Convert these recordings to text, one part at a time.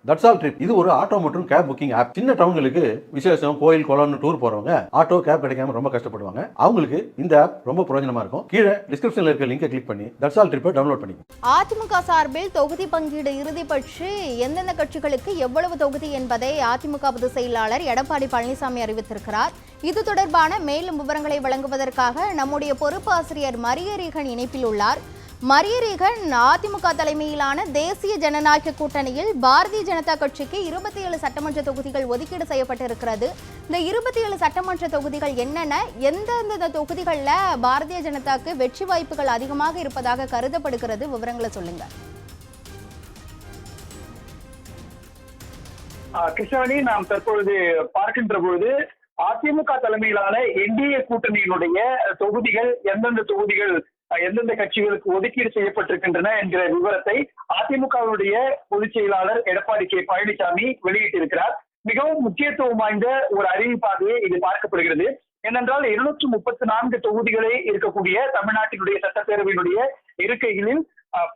That's all trip இது ஒரு auto மற்றும் கேப் புக்கிங் ஆப். சின்ன டவுன்களுக்கு விசேஷம், கோயில், குளம்னு டூர் போறவங்க ஆட்டோ கேப் கிடைக்காம ரொம்ப கஷ்டப்படுவாங்க. அவங்களுக்கு இந்த ஆப் ரொம்ப பிரயோஜனமா இருக்கும். கீழே டிஸ்கிரிப்ஷன்ல இருக்க லிங்கை கிளிக் பண்ணி தட்ஸ் ஆல் ட்ரிப்பை டவுன்லோட் பண்ணிக்கோங்க. அதிமுக சார்பில் தொகுதி பங்கீடு இறுதி பற்றி எந்தெந்த கட்சிகளுக்கு எவ்வளவு தொகுதி என்பதை அதிமுக பொதுச் செயலாளர் எடப்பாடி பழனிசாமி அறிவித்திருக்கிறார். இது தொடர்பான மேலும் விவரங்களை வழங்குவதற்காக நம்முடைய பொறுப்பு ஆசிரியர் மரியரீகன் இணைப்பில் உள்ளார். மரியரீகன், அதிமுக தலைமையிலான தேசிய ஜனநாயக கூட்டணியில் பாரதிய ஜனதா கட்சிக்கு 27 சட்டமன்ற தொகுதிகள் ஒதுக்கீடு செய்யப்பட்டிருக்கிறது. இந்த 27 சட்டமன்ற தொகுதிகள் என்னென்ன, எந்தெந்த தொகுதிகளில் பாரதிய ஜனதாக்கு வெற்றி வாய்ப்புகள் அதிகமாக இருப்பதாக கருதப்படுகிறது? விவரங்களை சொல்லுங்க. கிருஷ்ணவேணி, நாம் தற்பொழுது பார்க்கின்ற பொழுது அதிமுக தலைமையிலான என்டிஏ கூட்டணியினுடைய தொகுதிகள் எந்தெந்த தொகுதிகள் எந்தெந்த கட்சிகளுக்கு ஒதுக்கீடு செய்யப்பட்டிருக்கின்றன என்கிற விவரத்தை அதிமுகவுடைய பொதுச் செயலாளர் எடப்பாடி கே பழனிசாமி வெளியிட்டிருக்கிறார். மிகவும் முக்கியத்துவம் வாய்ந்த ஒரு அறிவிப்பாகவே இது பார்க்கப்படுகிறது. ஏனென்றால் 234 தொகுதிகளே இருக்கக்கூடிய தமிழ்நாட்டினுடைய சட்டப்பேரவையினுடைய இருக்கைகளில்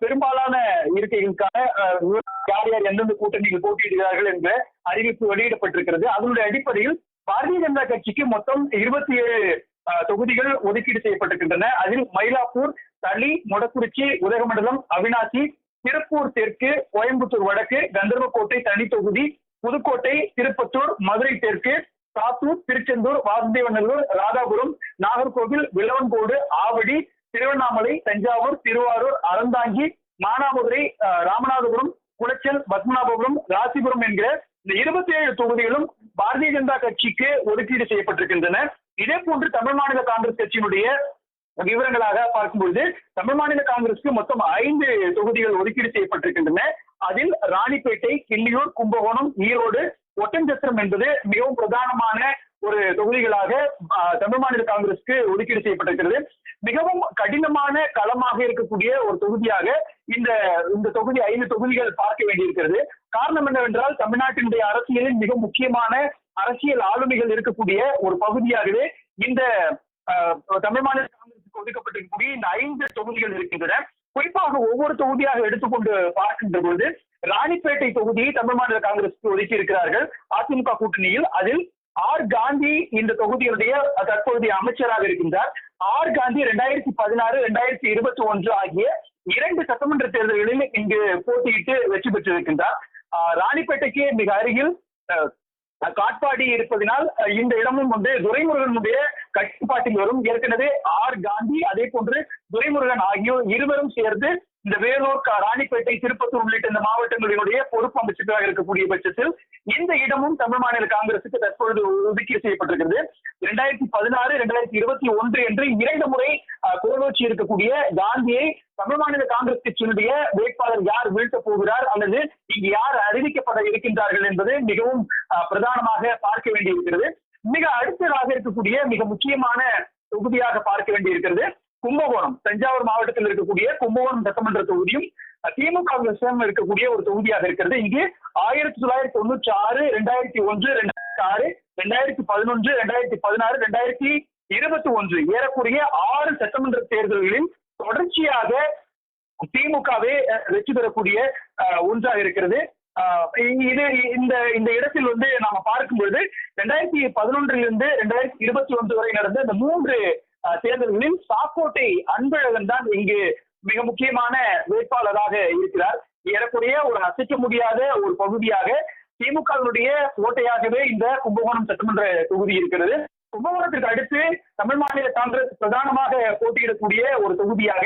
பெரும்பாலான இருக்கைகளுக்கான யார் யார் எந்தெந்த கூட்டணியில் போட்டியிடுகிறார்கள் என்ற அறிவிப்பு வெளியிடப்பட்டிருக்கிறது. அதனுடைய அடிப்படையில் பாரதிய ஜனதா கட்சிக்கு மொத்தம் 27 தொகுதிகள் ஒதுக்கீடு செய்யப்பட்டிருக்கின்றன. அதில் மயிலாப்பூர், தளி, மொடக்குறிச்சி, உதகமண்டலம், அவிநாசி, திருப்பூர் தெற்கு, கோயம்புத்தூர் வடக்கு, கந்தர்வக்கோட்டை தனி தொகுதி, புதுக்கோட்டை, திருப்பத்தூர், மதுரை தெற்கு, சாத்தூர், திருச்செந்தூர், வாசுதேவநல்லூர், ராதாபுரம், நாகர்கோவில், விளவன்கோடு, ஆவடி, திருவண்ணாமலை, தஞ்சாவூர், திருவாரூர், அறந்தாங்கி, மானாமதுரை, ராமநாதபுரம், குளச்சல், பத்மநாபபுரம், ராசிபுரம் என்கிற இந்த 27 தொகுதிகளும் பாரதிய ஜனதா கட்சிக்கு ஒதுக்கீடு செய்யப்பட்டிருக்கின்றன. இதே போன்று தமிழ் மாநில காங்கிரஸ் கட்சியினுடைய விவரங்களாக பார்க்கும்பொழுது தமிழ் மாநில காங்கிரசுக்கு மொத்தம் 5 தொகுதிகள் ஒதுக்கீடு செய்யப்பட்டிருக்கின்றன. அதில் ராணிப்பேட்டை, கிள்ளியூர், கும்பகோணம், ஈரோடு, ஒட்டன்சத்திரம் என்பது மிகவும் பிரதானமான ஒரு தொகுதிகளாக தமிழ் மாநில காங்கிரசுக்கு ஒதுக்கீடு செய்யப்பட்டிருக்கிறது. மிகவும் கடினமான களமாக இருக்கக்கூடிய ஒரு தொகுதியாக இந்த தொகுதி 5 தொகுதிகள் பார்க்க வேண்டியிருக்கிறது. காரணம் என்னவென்றால் தமிழ்நாட்டினுடைய அரசியலில் மிக முக்கியமான அரசியல் ஆளுமைகள் இருக்கக்கூடிய ஒரு பகுதியாகவே இந்த தமிழ் மாநில காங்கிரசுக்கு ஒதுக்கப்பட்டிருக்கக்கூடிய இந்த 5 தொகுதிகள் இருக்கின்றன. குறிப்பாக ஒவ்வொரு தொகுதியாக எடுத்துக்கொண்டு பார்க்கின்ற பொழுது ராணிப்பேட்டை தொகுதியை தமிழ் மாநில காங்கிரசுக்கு ஒதுக்கி இருக்கிறார்கள் அதிமுக கூட்டணியில். அதில் ஆர் காந்தி இந்த தொகுதியுடைய தற்போதைய அமைச்சராக இருக்கின்றார். ஆர் காந்தி 2016, 2021 ஆகிய 2 சட்டமன்ற தேர்தல்களில் இங்கு போட்டியிட்டு வெற்றி பெற்றிருக்கின்றார். ராணிப்பேட்டைக்கு மிக அருகில் காட்பாடி இருப்பதனால் இந்த இடமும் துரைமுருகனுடைய கட்டுப்பாட்டில் வரும். ஏற்கனவே ஆர் காந்தி அதே போன்று துரைமுருகன் ஆகியோர் இருவரும் சேர்ந்து இந்த வேலூர், ராணிப்பேட்டை, திருப்பத்தூர் உள்ளிட்ட இந்த மாவட்டங்களினுடைய பொறுப்பு அமைச்சராக இருக்கக்கூடிய பட்சத்தில் இந்த இடமும் தமிழ் மாநில காங்கிரசுக்கு தற்பொழுது ஒதுக்கீடு செய்யப்பட்டிருக்கிறது. 2016, 2021 என்று 2 முறை கோலோச்சி இருக்கக்கூடிய காந்தியை தமிழ் மாநில காங்கிரஸ் கட்சியினுடைய வேட்பாளர் யார் வீழ்த்தப் போகிறார் அல்லது இங்கு யார் அறிவிக்கப்பட இருக்கின்றார்கள் என்பது மிகவும் பிரதானமாக பார்க்க வேண்டியிருக்கிறது. மிக அடுத்ததாக இருக்கக்கூடிய மிக முக்கியமான தொகுதியாக பார்க்க வேண்டியிருக்கிறது கும்பகோணம். தஞ்சாவூர் மாவட்டத்தில் இருக்கக்கூடிய கும்பகோணம் சட்டமன்ற தொகுதியும் திமுக இருக்கக்கூடிய ஒரு தொகுதியாக இருக்கிறது. இங்கு 1996, 2001, 2006, 2011, 2016, 2021 ஏறக்குறைய 6 சட்டமன்ற தேர்தல்களில் தொடர்ச்சியாக திமுகவே வெற்றி பெறக்கூடிய ஒன்றாக இருக்கிறது. இந்த இடத்தில் நாம பார்க்கும்பொழுது 2011 2021 வரை நடந்த இந்த 3 தேர்தல்களில் சாக்கோட்டை அன்பழகன் தான் இங்கு மிக முக்கியமான வேட்பாளராக இருக்கிறார். ஏறக்குறைய ஒரு அசைக்க முடியாத ஒரு பகுதியாக திமுகவினுடைய கோட்டையாகவே இந்த கும்பகோணம் சட்டமன்ற தொகுதி இருக்கிறது. கும்பகோணத்திற்கு அடுத்து தமிழ் மாநில காங்கிரஸ் பிரதானமாக போட்டியிடக்கூடிய ஒரு தொகுதியாக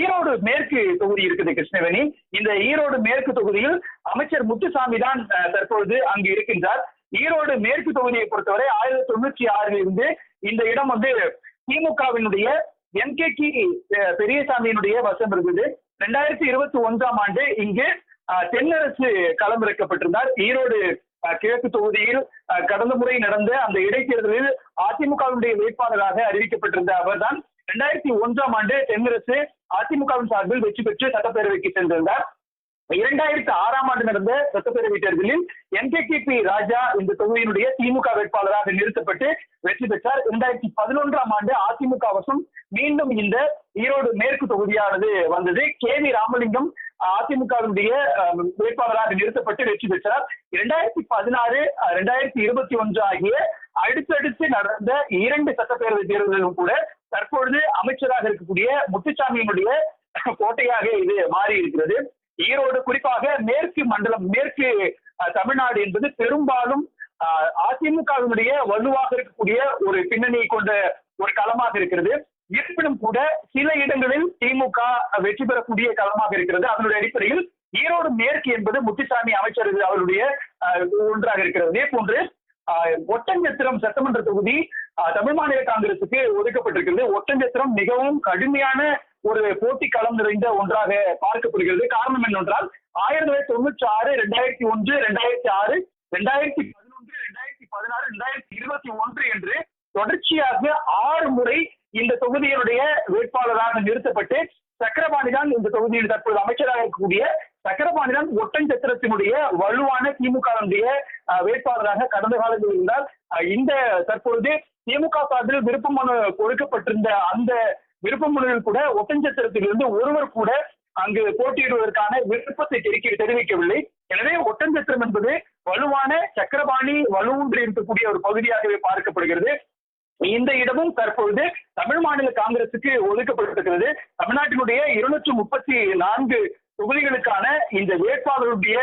ஈரோடு மேற்கு தொகுதி இருக்குது கிருஷ்ணவேணி. இந்த ஈரோடு மேற்கு தொகுதியில் அமைச்சர் முத்துசாமி தான் தற்பொழுது அங்கு இருக்கின்றார். ஈரோடு மேற்கு தொகுதியை பொறுத்தவரை 1996 இருந்து இந்த இடம் திமுகவினுடைய எம்.கே.கி. பெரியசாமியினுடைய வசம் இருந்தது. 2021 ஆண்டு இங்கு தென்னரசு களமிறக்கப்பட்டிருந்தார். ஈரோடு கிழக்கு தொகுதியில் கடந்த முறை நடந்த அந்த இடைத்தேர்தலில் அதிமுகவினுடைய வேட்பாளராக அறிவிக்கப்பட்டிருந்த அவர்தான் 2001 ஆண்டு தென்னரசு அதிமுகவின் சார்பில் வெற்றி பெற்று சட்டப்பேரவைக்கு சென்றிருந்தார். 2006 ஆண்டு நடந்த சட்டப்பேரவை தேர்தலில் எம்.கே.பி. ராஜா இந்த தொகுதியினுடைய திமுக வேட்பாளராக நிறுத்தப்பட்டு வெற்றி பெற்றார். 2011 ஆண்டு அதிமுக வசம் மீண்டும் இந்த ஈரோடு மேற்கு தொகுதியானது வந்தது. கே.வி. ராமலிங்கம் அதிமுகவினுடைய வேட்பாளராக நிறுத்தப்பட்டு வெற்றி பெற்றார். 2016, 2021 ஆகிய அடுத்தடுத்து நடந்த 2 சட்டப்பேரவை தேர்தல்களும் கூட தற்பொழுது அமைச்சராக இருக்கக்கூடிய முத்துசாமியினுடைய கோட்டையாக இது மாறி இருக்கிறது. ஈரோடு, குறிப்பாக மேற்கு மண்டலம், மேற்கு தமிழ்நாடு என்பது பெரும்பாலும் அதிமுகவினுடைய வலுவாக இருக்கக்கூடிய ஒரு பின்னணியை கொண்ட ஒரு களமாக இருக்கிறது. இருப்பினும் கூட சில இடங்களில் திமுக வெற்றி பெறக்கூடிய களமாக இருக்கிறது. அதனுடைய அடிப்படையில் ஈரோடு மேற்கு என்பது முத்துசாமி அமைச்சர் அவருடைய ஒன்றாக இருக்கிறது. இதே போன்று ஒட்டஞ்சத்திரம் சட்டமன்ற தொகுதி தமிழ் மாநில காங்கிரசுக்கு ஒதுக்கப்பட்டிருக்கிறது. ஒட்டஞ்சத்திரம் மிகவும் கடுமையான ஒரு போட்டி களம் நிறைந்த ஒன்றாக பார்க்கப்படுகிறது. காரணம் என்னவென்றால் 1996, 2001, 2006, 2011, 2016, 2021 என்று தொடர்ச்சியாக 6 முறை இந்த தொகுதியினுடைய வேட்பாளராக நிறுத்தப்பட்டு சக்கரபாணி தான் இந்த தொகுதியில் தற்போது அமைச்சராக இருக்கக்கூடிய சக்கரபாணி தான் ஒட்டஞ்சத்திரத்தினுடைய வலுவான திமுகவினுடைய வேட்பாளராக கடந்த காலத்தில் இருந்தால், இந்த தற்பொழுது திமுக சார்பில் விருப்ப மனு கொடுக்கப்பட்டிருந்த அந்த விருப்ப மனுவில் கூட ஒட்டஞ்சத்திரத்திலிருந்து ஒருவர் கூட அங்கு போட்டியிடுவதற்கான விருப்பத்தை தெரிவிக்கவில்லை. எனவே ஒட்டஞ்சத்திரம் என்பது வலுவான சக்கரபாணி வலுவூன்றி இருக்கக்கூடிய ஒரு பகுதியாகவே பார்க்கப்படுகிறது. இந்த இடமும் தற்பொழுது தமிழ் மாநில காங்கிரசுக்கு ஒதுக்கப்பட்டிருக்கிறது. தமிழ்நாட்டினுடைய 234 தொகுதிகளுக்கான இந்த வேட்பாளருடைய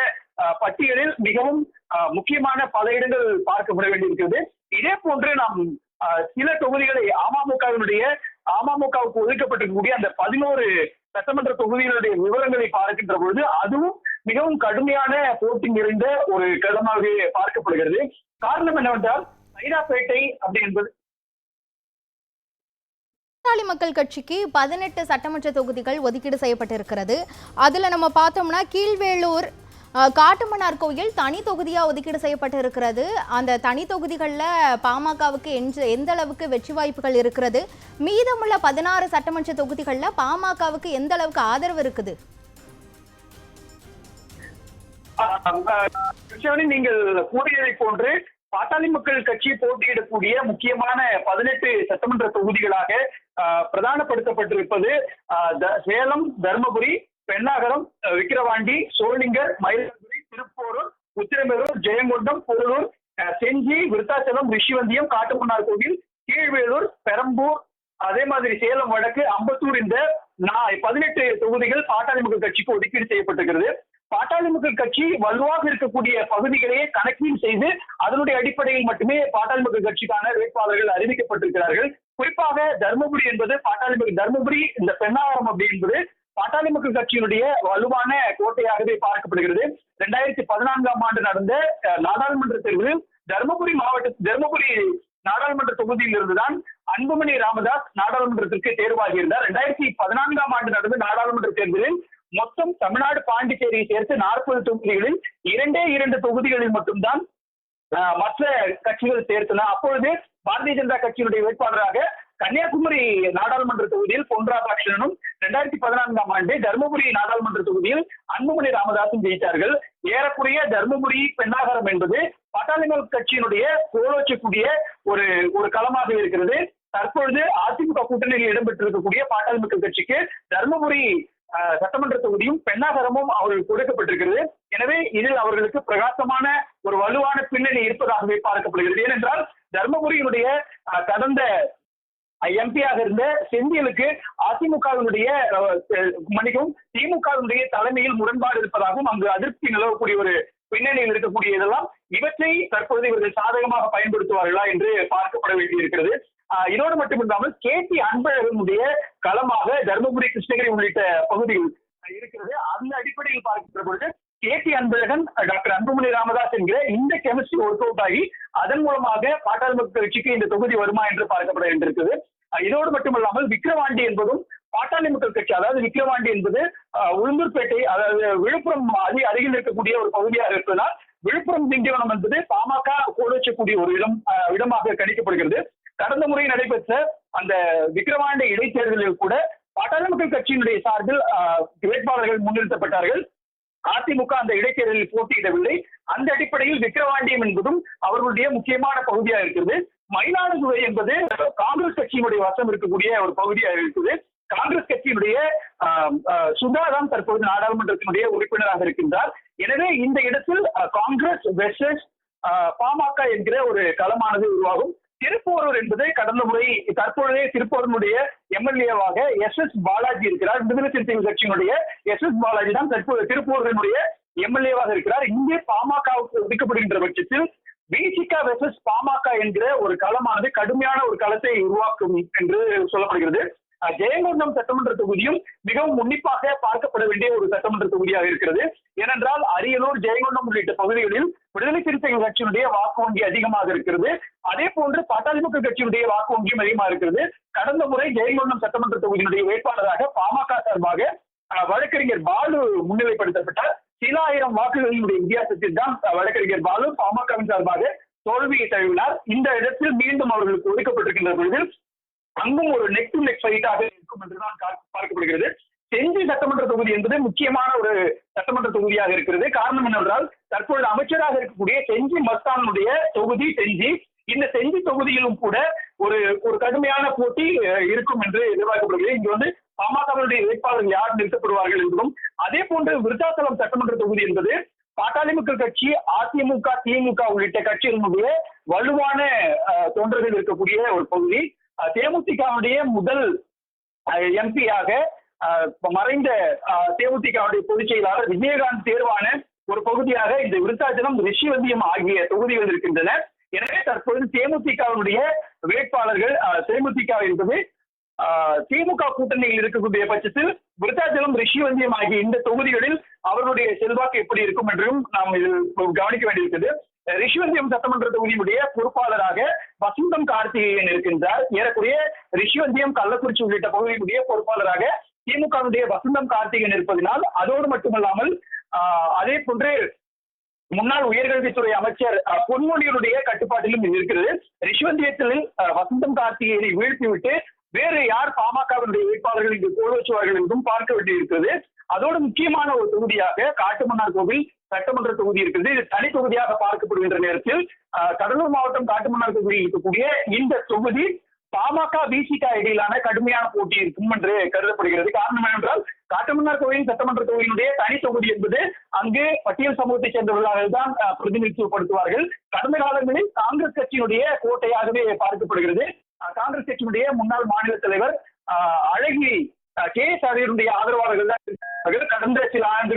பட்டியலில் மிகவும் முக்கியமான பல இடங்கள் பார்க்கப்பட வேண்டியிருக்கிறது. இதே போன்று நாம் சில தொகுதிகளை அமமுகவுக்கு ஒதுக்கப்பட்டிருக்கக்கூடிய அந்த 11 சட்டமன்ற தொகுதிகளுடைய விவரங்களை பார்க்கின்ற பொழுது அதுவும் மிகவும் கடுமையான போட்டி நிறைந்த ஒரு களமாகவே பார்க்கப்படுகிறது. காரணம் என்னவென்றால் சைதாப்பேட்டை அப்படி என்பது பாட்டாளி மக்கள் கட்சிக்கு 18 சட்டமன்ற தொகுதிகள் ஒதுக்கீடு செய்யப்பட்டிருக்கிறது. அதுல நம்ம பார்த்தோம்னா கீழ்வேளூர், காட்டுமன்னார் கோயில் தனி தொகுதியா ஒதுக்கீடு செய்யப்பட்டு இருக்கிறது. அந்த தனி தொகுதிகளில் பாமகவுக்கு எந்த அளவுக்கு வெற்றி வாய்ப்புகள் இருக்கிறது? மீதமுள்ள 16 சட்டமன்ற தொகுதிகளில் பாமகவுக்கு எந்த அளவுக்கு ஆதரவு இருக்குது? நீங்கள் கூறியதை போன்று பாட்டாளி மக்கள் கட்சி போட்டியிடக்கூடிய முக்கியமான 18 சட்டமன்ற தொகுதிகளாக பிரதானப்படுத்தப்பட்டிருப்பது சேலம், தர்மபுரி, பெண்ணாகரம், விக்கிரவாண்டி, சோளிங்கர், மயிலாடுதுறை, திருப்போரூர், உத்திரமேரூர், ஜெயங்கொண்டம், பொருளூர், செஞ்சி, விருத்தாச்சலம், ரிஷிவந்தியம், காட்டுமன்னார் கோவில், கீழ்வேலூர், பெரம்பூர், அதே மாதிரி சேலம் வடக்கு, அம்பத்தூர், இந்த 18 தொகுதிகள் பாட்டாளி மக்கள் கட்சிக்கு ஒதுக்கீடு செய்யப்பட்டிருக்கிறது. பாட்டாளி மக்கள் கட்சி வலுவாக இருக்கக்கூடிய பகுதிகளையே கணக்கீடு செய்து அதனுடைய அடிப்படையில் மட்டுமே பாட்டாளி மக்கள் கட்சிக்கான வேட்பாளர்கள் அறிவிக்கப்பட்டிருக்கிறார்கள். குறிப்பாக தர்மபுரி என்பது தர்மபுரி, இந்த பெண்ணாகரம் அப்படி என்பது பாட்டாளி மக்கள் கட்சியினுடைய வலுவான கோட்டையாகவே பார்க்கப்படுகிறது. 2014ஆம் ஆண்டு நடந்த நாடாளுமன்ற தேர்தலில் தர்மபுரி நாடாளுமன்ற தொகுதியில் இருந்துதான் அன்புமணி ராமதாஸ் நாடாளுமன்றத்திற்கு தேர்வாகியிருந்தார். 2014ஆம் ஆண்டு நடந்த நாடாளுமன்ற தேர்தலில் மொத்தம் தமிழ்நாடு, பாண்டிச்சேரியை சேர்த்து 40 தொகுதிகளில் 2 தொகுதிகளில் மட்டும்தான் மற்ற கட்சிகள் சேர்த்தன. அப்பொழுது பாரதிய ஜனதா கட்சியினுடைய வேட்பாளராக கன்னியாகுமரி நாடாளுமன்ற தொகுதியில் பொன் ராதாகிருஷ்ணனும், 2014ஆம் ஆண்டு தர்மபுரி நாடாளுமன்ற தொகுதியில் அன்புமணி ராமதாசும் ஜெயித்தார்கள். ஏறக்குறைய தர்மபுரி, பெண்ணாகரம் என்பது பாட்டாளி மக்கள் கட்சியினுடைய கோலோச்சக்கூடிய ஒரு களமாக இருக்கிறது. தற்பொழுது அதிமுக கூட்டணியில் இடம்பெற்றிருக்கக்கூடிய பாட்டாளி மக்கள் கட்சிக்கு தர்மபுரி சட்டமன்ற தொகுதியும் பெண்ணாகரமும் அவர்களுக்கு கொடுக்கப்பட்டிருக்கிறது. எனவே இதில் அவர்களுக்கு பிரகாசமான ஒரு வலுவான பின்னணி இருப்பதாகவே பார்க்கப்படுகிறது. ஏனென்றால் தர்மபுரியினுடைய கடந்த எம்பியாக இருந்த செந்திலுக்கு அதிமுகவினுடைய திமுகவினுடைய தலைமையில் முரண்பாடு இருப்பதாகவும் அங்கு அதிருப்தி நிலவக்கூடிய ஒரு பின்னணியில் இருக்கக்கூடிய இதெல்லாம் இவற்றை தற்போது இவர்கள் சாதகமாக பயன்படுத்துவார்களா என்று பார்க்கப்பட வேண்டியிருக்கிறது. இதோடு மட்டுமில்லாமல் கேடி அன்பழகனுடைய களமாக தர்மபுரி, கிருஷ்ணகிரி உள்ளிட்ட பகுதிகள் இருக்கிறது. அந்த அடிப்படையில் பார்க்கின்ற பொழுது கேடி அன்பழகன், டாக்டர் அன்புமணி ராமதாஸ் என்கிற இந்த கெமிஸ்ட்ரி ஒர்க் அவுட் ஆகி அதன் மூலமாக பாட்டாளி மக்கள் கட்சிக்கு இந்த தொகுதி வருமா என்று பார்க்கப்பட வேண்டியிருக்கிறது. இதோடு மட்டுமல்லாமல் விக்கிரவாண்டி என்பதும் பாட்டாளி மக்கள் கட்சி, அதாவது விக்கிரவாண்டி என்பது உளுந்தூர்பேட்டை, அதாவது விழுப்புரம் அருகில் இருக்கக்கூடிய ஒரு பகுதியாக இருப்பதால் விழுப்புரம் திண்டிவனம் என்பது பாமக கோலோச்சக்கூடிய ஒரு இடமாக கணிக்கப்படுகிறது. கடந்த முறை நடைபெற்ற அந்த விக்கிரவாண்டி இடைத்தேர்தலில் கூட பாட்டாளி மக்கள் கட்சியினுடைய சார்பில் வேட்பாளர்கள் முன்னிறுத்தப்பட்டார்கள். அதிமுக அந்த இடைத்தேர்தலில் போட்டியிடவில்லை. அந்த அடிப்படையில் விக்கிரவாண்டியம் என்பதும் அவர்களுடைய முக்கியமான பகுதியாக இருக்கிறது. மயிலாடுதுறை என்பது காங்கிரஸ் கட்சியினுடைய வசம் இருக்கக்கூடிய ஒரு பகுதியாக இருக்குது. காங்கிரஸ் கட்சியினுடைய சுதா தான் தற்போது நாடாளுமன்றத்தினுடைய உறுப்பினராக இருக்கின்றார். எனவே இந்த இடத்தில் காங்கிரஸ் வெர்சஸ் பாமக என்கிற ஒரு களமானது உருவாகும். திருப்போரூர் என்பது கடந்த முறை தற்போதைய திருப்போரூருடைய எம்எல்ஏவாக எஸ் பாலாஜி இருக்கிறார். விடுதலை சிறுத்தைகள் கட்சியினுடைய எஸ் பாலாஜி தான் தற்போது திருப்போரூரினுடைய எம்எல்ஏவாக இருக்கிறார். இங்கே பாமகவுக்கு ஒதுக்கப்படுகின்ற பட்சத்தில் விசிக வெர்சஸ் பாமக என்கிற ஒரு களமானது கடுமையான ஒரு களத்தை உருவாக்கும் என்று சொல்லப்படுகிறது. ஜெயங்கொண்டம் சட்டமன்ற தொகுதியும் மிகவும் உன்னிப்பாக பார்க்கப்பட வேண்டிய ஒரு சட்டமன்ற தொகுதியாக இருக்கிறது. ஏனென்றால் அரியலூர், ஜெயங்கொண்டம் உள்ளிட்ட பகுதிகளில் விடுதலை சிறுத்தைகள் கட்சியினுடைய வாக்கு வங்கி அதிகமாக இருக்கிறது. அதே போன்று பாட்டாளி மக்கள் கட்சியினுடைய வாக்கு வங்கியும் அதிகமாக இருக்கிறது. கடந்த முறை ஜெயங்கொண்டம் சட்டமன்ற தொகுதியினுடைய வேட்பாளராக பாமக சார்பாக வழக்கறிஞர் பாலு முன்னிலைப்படுத்தப்பட்டார். சில ஆயிரம் வாக்குகளினுடைய வித்தியாசத்தில் தான் வழக்கறிஞர் பாலு பாமகவின் சார்பாக தோல்வியை தழுவினார். இந்த இடத்தில் மீண்டும் அவர்களுக்கு ஒதுக்கப்பட்டிருக்கின்ற பொழுது அங்கும் ஒரு நெக் டு நெக் ஃபைட்டாக இருக்கும் என்றுதான் பார்க்கப்படுகிறது. செஞ்சி சட்டமன்ற தொகுதி என்பது முக்கியமான ஒரு சட்டமன்ற தொகுதியாக இருக்கிறது. காரணம் என்னவென்றால் தற்பொழுது அமைச்சராக இருக்கக்கூடிய செஞ்சி மஸ்தானுடைய தொகுதி செஞ்சி. இந்த செஞ்சி தொகுதியிலும் கூட ஒரு கடுமையான போட்டி இருக்கும் என்று எதிர்பார்க்கப்படுகிறது. இங்கு வந்து பாமகவினுடைய வேட்பாளர்கள் யார் நிறுத்தப்படுவார்கள் என்பதும், அதே போன்று விருத்தாசலம் சட்டமன்ற தொகுதி என்பது பாட்டாளி மக்கள் கட்சி, அதிமுக, திமுக உள்ளிட்ட கட்சிகளுடைய வலுவான தொண்டர்கள் இருக்கக்கூடிய ஒரு பகுதி. தேமுதிகவுடைய முதல் எம்பியாக மறைந்த தேமுதிகவுடைய பொதுச் செயலாளர் விஜயகாந்த் தேர்வான ஒரு பகுதியாக இந்த விருத்தாச்சலம், ரிஷிவந்தியம் ஆகிய தொகுதிகள் இருக்கின்றன. எனவே தற்போது தேமுதிகவுடைய வேட்பாளர்கள் தேமுதிக என்பது திமுக கூட்டணியில் இருக்கக்கூடிய பட்சத்தில் விருத்தாச்சலம், ரிஷிவந்தியம் ஆகிய இந்த தொகுதிகளில் அவர்களுடைய செல்வாக்கு எப்படி இருக்கும் என்றும் நாம் இதில் கவனிக்க வேண்டியிருக்கிறது. ரிஷிவந்தியம் சட்டமன்ற தொகுதியுடைய பொறுப்பாளராக வசந்தம் கார்த்திகேயன் இருக்கின்றார். ஏறக்குறைய ரிஷிவந்தியம், கள்ளக்குறிச்சி உள்ளிட்ட பகுதியுடைய பொறுப்பாளராக திமுகவுடைய வசந்தம் கார்த்திகேயன் இருப்பதனால், அதோடு மட்டுமல்லாமல் அதே போன்று முன்னாள் உயர்கல்வித்துறை அமைச்சர் பொன்முடியினுடைய கட்டுப்பாட்டிலும் இது இருக்கிறது. ரிஷிவந்தியத்தில் வசந்தம் கார்த்திகேயனை வீழ்த்திவிட்டு வேறு யார் பாமகவினுடைய வேட்பாளர்கள் இங்கு கோலுச்சுவார்கள் என்றும் பார்க்க வேண்டியிருக்கிறது. அதோடு முக்கியமான ஒரு தொகுதியாக காட்டுமன்னார் கோவில் சட்டமன்ற தொகுதி இருக்கிறது. இது தனி தொகுதியாக பார்க்கப்படுகின்ற நேரத்தில் கடலூர் மாவட்டம் காட்டுமன்னார் கோவிலில் இருக்கக்கூடிய இந்த தொகுதி பாமக விசிக இடையிலான கடுமையான போட்டி இருக்கும் என்று கருதப்படுகிறது. காரணம் என்னவென்றால் காட்டுமன்னார் கோவில் சட்டமன்ற தொகுதியினுடைய தனி தொகுதி என்பது அங்கு பட்டியல் சமூகத்தை சேர்ந்தவர்கள் தான் பிரதிநிதித்துவப்படுத்துவார்கள். கடந்த காலங்களில் காங்கிரஸ் கட்சியினுடைய கோட்டையாகவே பார்க்கப்படுகிறது. காங்கிரஸ் கட்சியினுடைய முன்னாள் மாநில தலைவர் அழகிரி KS ஆரியருடைய ஆதரவாளர்கள் தான் கடந்த சில ஆண்டு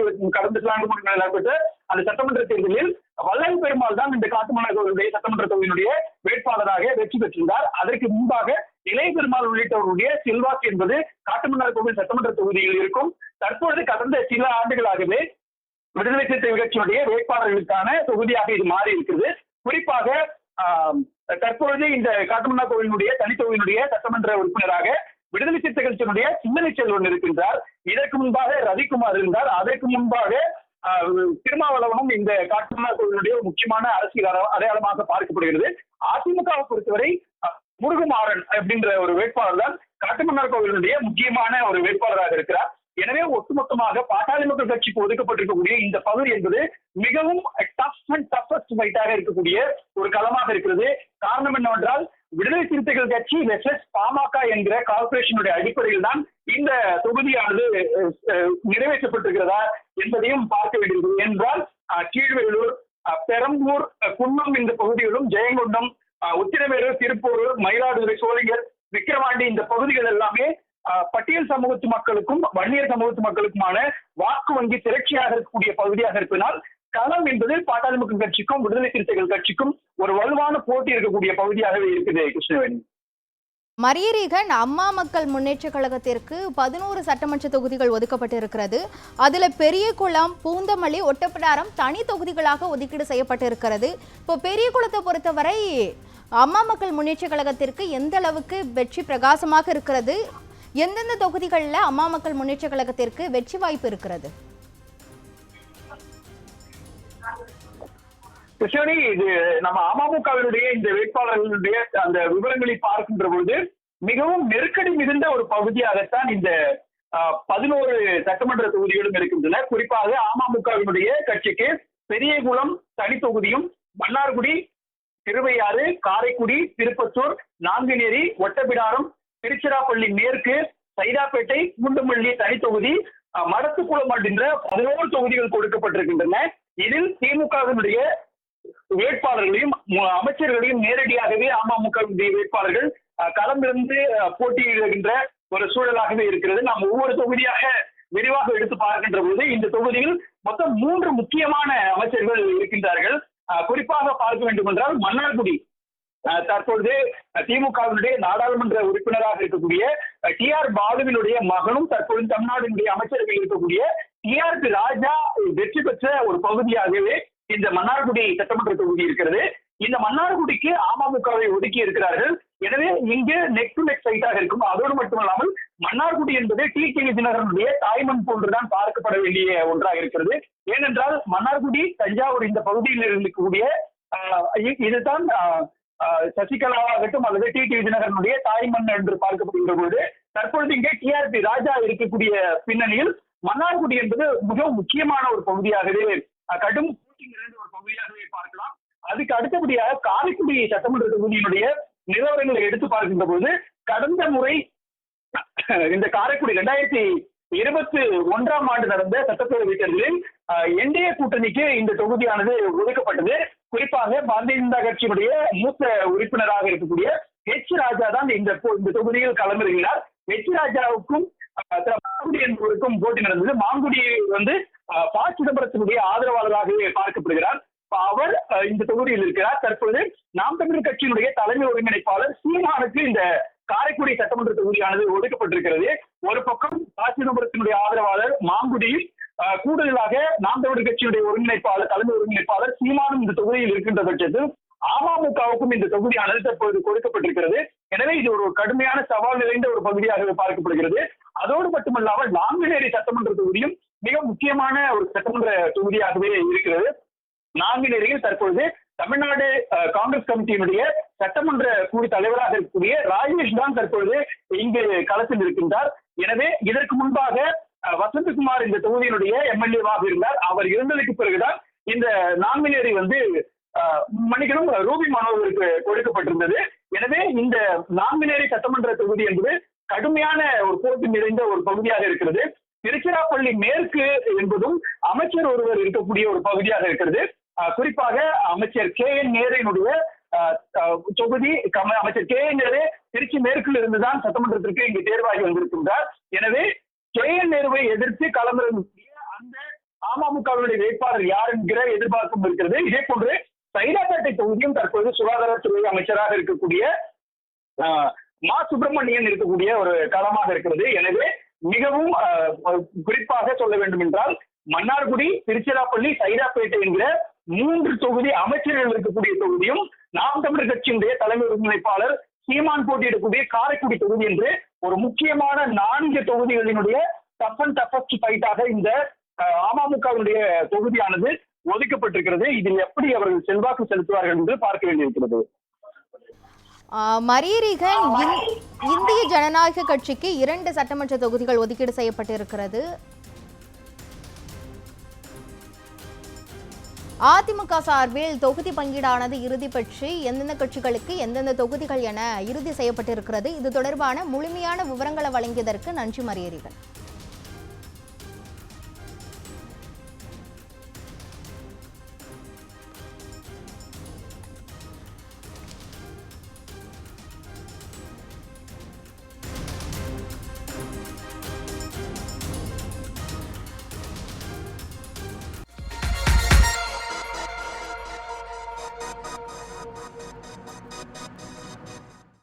நடைபெற்ற அந்த சட்டமன்ற தேர்தலில் வல்லன் பெருமாள் தான் இந்த காட்டுமன்னார் கோவிலுடைய சட்டமன்ற தொகுதியினுடைய வேட்பாளராக வெற்றி பெற்றிருந்தார். அதற்கு முன்பாக இளைய பெருமாள் உள்ளிட்டவர்களுடைய செல்வாக்கு என்பது காட்டுமன்னார் கோவில் சட்டமன்ற தொகுதியில் இருக்கும். தற்பொழுது கடந்த சில ஆண்டுகளாகவே விடுதலை சிறுத்தைகள் கட்சியினுடைய வேட்பாளர்களுக்கான தொகுதியாக இது மாறி இருக்கிறது. குறிப்பாக தற்பொழுது இந்த காட்டுமன்னார் கோவிலினுடைய தனித்தொகுதியினுடைய சட்டமன்ற உறுப்பினராக விடுதலை சிறுத்தைகள் கட்சியினுடைய சிந்தனை செல்வன் இருக்கின்றார். இதற்கு முன்பாக ரவிக்குமார் இருந்தார். அதற்கு முன்பாக திருமாவளவனும் இந்த காட்டுமன்னார் கோவிலுடைய முக்கியமான அரசியல் அடையாளமாக பார்க்கப்படுகிறது. அதிமுகவை பொறுத்தவரை முருகுமாறன் அப்படின்ற ஒரு வேட்பாளர் தான் காட்டுமன்னார் கோவிலுடைய முக்கியமான ஒரு வேட்பாளராக இருக்கிறார். எனவே ஒட்டுமொத்தமாக பாட்டாளி மக்கள் கட்சிக்கு ஒதுக்கப்பட்டிருக்கக்கூடிய இந்த பகுதி என்பது மிகவும் டஃபஸ்ட் ஃபைட்டாக இருக்கக்கூடிய ஒரு களமாக இருக்கிறது. காரணம் என்னவென்றால் விடுதலை சிறுத்தைகள் கட்சி வெர்சஸ் பாமக என்கிற கார்பரேஷனுடைய அடிப்படையில் தான் இந்த தொகுதியானது நிறைவேற்றப்பட்டிருக்கிறதா என்பதையும் பார்க்க வேண்டியிருக்கிறது. என்றால் கீழ்வேலூர், பெரம்பூர், குன்னம் இந்த பகுதிகளும், ஜெயங்கொண்டம், உத்திரமேரூர், திருப்பூர், மயிலாடுதுறை, சோளிங்கர், விக்கிரவாண்டி இந்த பகுதிகள் எல்லாமே பட்டியல் சமூகத்து மக்களுக்கும் வன்னியர் சமூகத்து மக்களுக்குமான வாக்கு வங்கி திரட்சியாக இருக்கக்கூடிய பகுதியாக இருப்பதனால் களம் என்பது பாட்டாளி மக்கள் கட்சிக்கும் விடுதலை சிறுத்தைகள் கட்சிக்கும் ஒரு வலுவான போட்டி இருக்கக்கூடிய பகுதியாகவே இருக்குது. கிருஷ்ணவேணி, மரியரீகன் அம்மா மக்கள் முன்னேற்ற கழகத்திற்கு 11 சட்டமன்ற தொகுதிகள் ஒதுக்கப்பட்டிருக்கிறது. அதுல பெரியகுளம், பூந்தமல்லி, ஒட்டப்பிடாரம் தனி தொகுதிகளாக ஒதுக்கீடு செய்யப்பட்டிருக்கிறது. இப்போ பெரியகுளத்தை பொறுத்தவரை அம்மா மக்கள் முன்னேற்ற கழகத்திற்கு எந்த அளவுக்கு வெற்றி பிரகாசமாக இருக்கிறது? எந்தெந்த தொகுதிகளில் அம்மா மக்கள் முன்னேற்ற கழகத்திற்கு வெற்றி வாய்ப்பு இருக்கிறது? கிருஷ்ணவேணி, இது நம்ம அமமுகவினுடைய இந்த வேட்பாளர்களுடைய அந்த விவரங்களை பார்க்கின்ற பொழுது மிகவும் நெருக்கடி மிகுந்த ஒரு பகுதியாகத்தான் இந்த 11 சட்டமன்ற தொகுதிகளும் இருக்கின்றன. குறிப்பாக அமமுகவினுடைய கட்சிக்கு பெரியகுளம் தனி தொகுதியும், மன்னார்குடி, திருவையாறு, காரைக்குடி, திருப்பத்தூர், நாங்குநேரி, ஒட்டப்பிடாரம், திருச்சிராப்பள்ளி மேற்கு, சைதாப்பேட்டை, பூந்தமல்லி தனி தொகுதி, மடத்துக்குளம் அப்படின்ற 11 தொகுதிகள் கொடுக்கப்பட்டிருக்கின்றன. இதில் திமுகவினுடைய வேட்பாளர்களையும் அமைச்சர்களையும் நேரடியாகவே அமமுக வேட்பாளர்கள் களமிருந்து போட்டியிடுகின்ற ஒரு சூழலாகவே இருக்கிறது. நாம் ஒவ்வொரு தொகுதியாக விரிவாக எடுத்து பார்க்கின்ற போது இந்த தொகுதியில் மொத்தம் 3 முக்கியமான அமைச்சர்கள் இருக்கின்றார்கள். குறிப்பாக பார்க்க வேண்டும் என்றால் மன்னார்குடி தற்பொழுது திமுகவினுடைய நாடாளுமன்ற உறுப்பினராக இருக்கக்கூடிய TR பாலுவினுடைய மகனும் தற்பொழுது தமிழ்நாட்டினுடைய அமைச்சர்கள் இருக்கக்கூடிய TR ராஜா வெற்றி பெற்ற ஒரு பகுதியாகவே இந்த மன்னார்குடி சட்டமன்ற தொகுதி இருக்கிறது. இந்த மன்னார்குடிக்கு அமமுகவை ஒதுக்கி இருக்கிறார்கள். எனவே இங்கு நெக் டு நெக் சைட்டாக இருக்கும். அதோடு மட்டுமல்லாமல் மன்னார்குடி என்பது TT விஜயநகரனுடைய தாய்மண் போன்றுதான் பார்க்கப்பட வேண்டிய ஒன்றாக இருக்கிறது. ஏனென்றால் மன்னார்குடி, தஞ்சாவூர் இந்த பகுதியில் இருக்கக்கூடிய இதுதான் சசிகலாவாகட்டும் அல்லது TT விஜயநகரனுடைய தாய்மண் என்று பார்க்கப்படுகின்ற போது தற்பொழுது இங்கே TR ராஜா இருக்கக்கூடிய பின்னணியில் மன்னார்குடி என்பது மிகவும் முக்கியமான ஒரு பகுதியாகவே கடும் ஒரு பகுதியாகவே பார்க்கலாம். அதுக்கு அடுத்தபடியாக காரைக்குடி சட்டமன்ற தொகுதியினுடைய நிலவரங்களை எடுத்து பார்க்கின்ற போது கடந்த முறை இந்த காரைக்குடி 2021ஆம் ஆண்டு நடந்த சட்டப்பேரவை தேர்தலில் NDA கூட்டணிக்கு இந்த தொகுதியானது ஒதுக்கப்பட்டது. குறிப்பாக பாரதிய ஜனதா கட்சியினுடைய மூத்த உறுப்பினராக இருக்கக்கூடிய H ராஜா தான் இந்த தொகுதியில் களமிறங்கினார். H ராஜாவுக்கும் மாங்குடி என்பவருக்கும் போட்டி நடந்தது. மாங்குடி ப. சிதம்பரத்தினுடைய ஆதரவாளராகவே பார்க்கப்படுகிறார். அவர் இந்த தொகுதியில் இருக்கிறார். தற்போது நாம் தமிழர் கட்சியினுடைய தலைமை ஒருங்கிணைப்பாளர் சீமானுக்கு இந்த காரைக்குடி சட்டமன்ற தொகுதியானது ஒதுக்கப்பட்டிருக்கிறது. ஒரு பக்கம் ப. சிதம்பரத்தினுடைய ஆதரவாளர் மாங்குடியில், கூடுதலாக நாம் தமிழர் கட்சியினுடைய ஒருங்கிணைப்பாளர் தலைமை ஒருங்கிணைப்பாளர் சீமானும் இந்த தொகுதியில் இருக்கின்ற பட்சத்தில் அமமுகவுக்கும் இந்த தொகுதியானது தற்போது கொடுக்கப்பட்டிருக்கிறது. எனவே இது ஒரு கடுமையான சவால் நிறைந்த ஒரு பகுதியாக பார்க்கப்படுகிறது. அதோடு மட்டுமல்லாமல் நாங்குநேரி சட்டமன்ற தொகுதியும் மிக முக்கியமான ஒரு சட்டமன்ற தொகுதியாகவே இருக்கிறது. நாங்குநேரியில் தற்பொழுது தமிழ்நாடு காங்கிரஸ் கமிட்டியினுடைய சட்டமன்ற குழு தலைவராக இருக்கக்கூடிய ராஜேஷ் தான் தற்பொழுது இங்கு களத்தில் இருக்கின்றார். எனவே இதற்கு முன்பாக வசந்தகுமார் இந்த தொகுதியினுடைய MLA-வாக இருந்தார். அவர் இருந்ததுக்கு பிறகுதான் இந்த நாங்குநேரி மன்னிக்கணும் ரூபி மனோகருக்கு கொடுக்கப்பட்டிருந்தது. எனவே இந்த நாங்குநேரி சட்டமன்ற தொகுதி என்பது கடுமையான ஒரு போட்டி நிறைந்த ஒரு பகுதியாக இருக்கிறது. திருச்சிராப்பள்ளி மேற்கு என்பதும் அமைச்சர் ஒருவர் இருக்கக்கூடிய ஒரு பகுதியாக இருக்கிறது. குறிப்பாக அமைச்சர் KN நேருடைய தொகுதி. அமைச்சர் KN நேரு திருச்சி மேற்கில் இருந்துதான் சட்டமன்றத்திற்கு இங்கு தேர்வாகி வந்திருக்கின்றார். எனவே KN நேருவை எதிர்த்து களமிறங்கக்கூடிய அந்த அமமுகவுடைய வேட்பாளர் யார் என்கிற எதிர்பார்ப்பும் இருக்கிறது. இதே போன்று சைதாப்பேட்டை தொகுதியும் தற்போது சுகாதாரத்துறை அமைச்சராக இருக்கக்கூடிய மா. சுப்பிரமணியன் இருக்கக்கூடிய ஒரு களமாக இருக்கிறது. எனவே மிகவும் குறிப்பாக சொல்ல வேண்டும் என்றால் மன்னார்குடி, திருச்சிராப்பள்ளி, சைதாப்பேட்டை என்கிற 3 தொகுதி அமைச்சர்கள் இருக்கக்கூடிய தொகுதியும் நாம் தமிழர் கட்சியினுடைய தலைமை ஒருங்கிணைப்பாளர் சீமான் போட்டியிடக்கூடிய காரைக்குடி தொகுதி என்று ஒரு முக்கியமான 4 தொகுதிகளினுடைய டஃப் அண்ட் டஃபஸ்ட் ஃபைட்டாக இந்த அமமுகவினுடைய தொகுதியானது ஒதுக்கப்பட்டிருக்கிறது. இதில் எப்படி அவர்கள் செல்வாக்கு செலுத்துவார்கள் என்று பார்க்க வேண்டியிருக்கிறது. மரியரீகன், இந்திய ஜனநாயக கட்சிக்கு 2 சட்டமன்ற தொகுதிகள் ஒதுக்கீடு செய்யப்பட்டிருக்கிறது. அதிமுக சார்பில் தொகுதி பங்கீடானது இறுதி பெற்று எந்தெந்த கட்சிகளுக்கு எந்தெந்த தொகுதிகள் என இறுதி செய்யப்பட்டிருக்கிறது. இது தொடர்பான முழுமையான விவரங்களை வழங்கியதற்கு நன்றி மரியரீகன்.